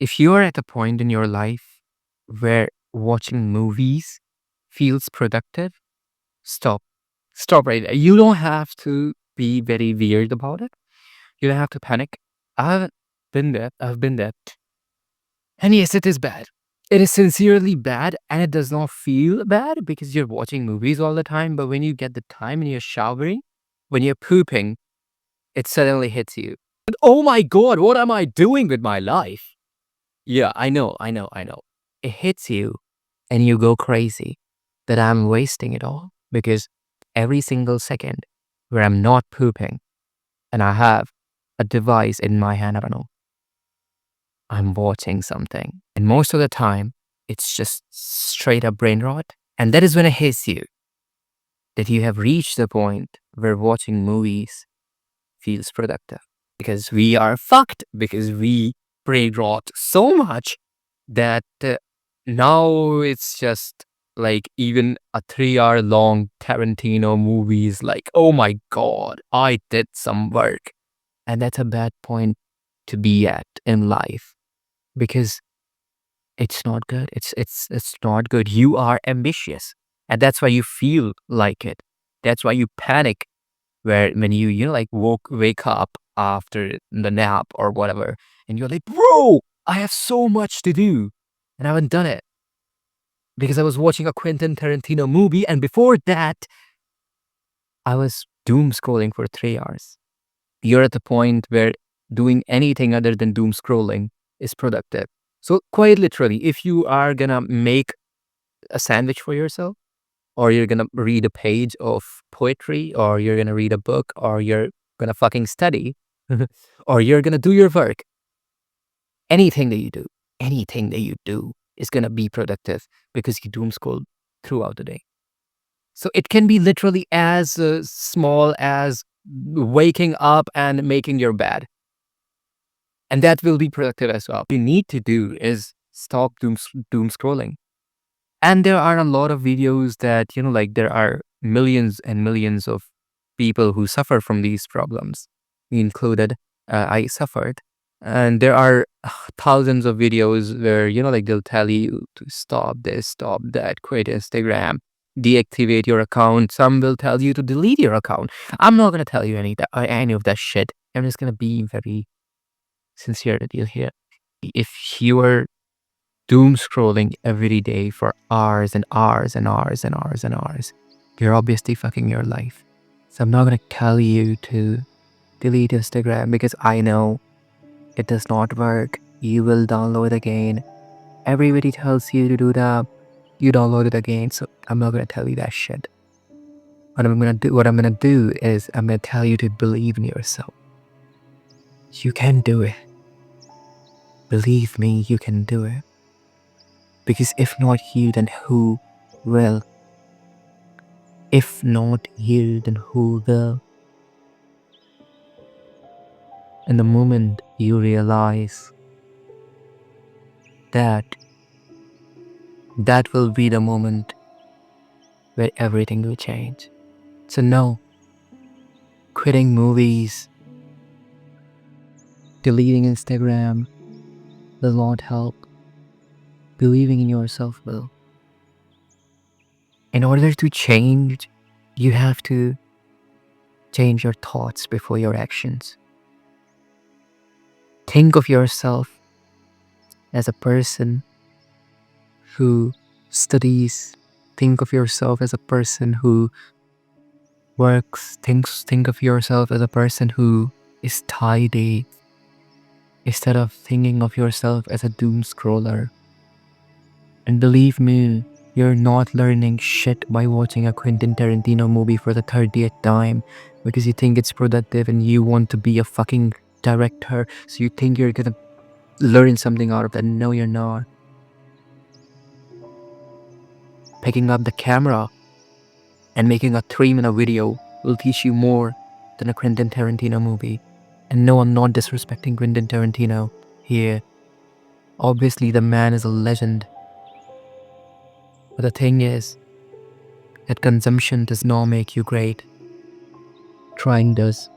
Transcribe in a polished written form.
If you are at a point in your life where watching movies feels productive, stop. Stop right there. You don't have to be very weird about it. You don't have to panic. I've been there. I've been there. And yes, it is bad. It is sincerely bad and it does not feel bad because you're watching movies all the time. But when you get the time and you're showering, when you're pooping, it suddenly hits you. And oh my God, what am I doing with my life? Yeah, I know. It hits you and you go crazy that I'm wasting it all because every single second where I'm not pooping and I have a device in my hand, I don't know, I'm watching something. And most of the time, it's just straight up brain rot. And that is when it hits you that you have reached the point where watching movies feels productive because we are fucked because we brain rot so much that now it's just like even a 3 hour long Tarantino movie is like, oh my God, I did some work. And that's a bad point to be at in life because it's not good. It's not good. You are ambitious. And that's why you feel like it. That's why you panic where when you know, like wake up after the nap or whatever, and you're like, bro, I have so much to do. And I haven't done it because I was watching a Quentin Tarantino movie, and before that, I was doom scrolling for 3 hours. You're at the point where doing anything other than doom scrolling is productive. So quite literally, if you are gonna make a sandwich for yourself, or you're gonna read a page of poetry, or you're gonna read a book, or you're gonna fucking study, or you're gonna do your work, anything that you do is gonna be productive because you doom scroll throughout the day. So it can be literally as small as waking up and making your bed. And that will be productive as well. What you need to do is stop doom scrolling. And there are a lot of videos that, like there are millions and millions of people who suffer from these problems, me included. I suffered. And there are thousands of videos where, like they'll tell you to stop this, stop that, quit Instagram, deactivate your account. Some will tell you to delete your account. I'm not going to tell you any of that shit. I'm just going to be very sincere with you here. If you are doom scrolling every day for hours and hours and hours and hours and hours, you're obviously fucking your life. So I'm not going to tell you to delete Instagram because I know it does not work. You will download again. Everybody tells you to do that. You download it again. So I'm not going to tell you that shit. What I'm going to do is I'm going to tell you to believe in yourself. You can do it. Believe me, you can do it. Because if not you, then who will? If not you, then who will? And the moment you realize that, that will be the moment where everything will change. So no, quitting movies, deleting Instagram will not help. Believing in yourself will. In order to change, you have to change your thoughts before your actions. Think of yourself as a person who studies. Think of yourself as a person who works. Think of yourself as a person who is tidy instead of thinking of yourself as a doom scroller. And believe me, you're not learning shit by watching a Quentin Tarantino movie for the 30th time because you think it's productive and you want to be a fucking director. So you think you're gonna learn something out of that. No, you're not. Picking up the camera and making a 3-minute video will teach you more than a Quentin Tarantino movie. And no, I'm not disrespecting Quentin Tarantino here. Obviously, the man is a legend. But the thing is that consumption does not make you great. Trying does.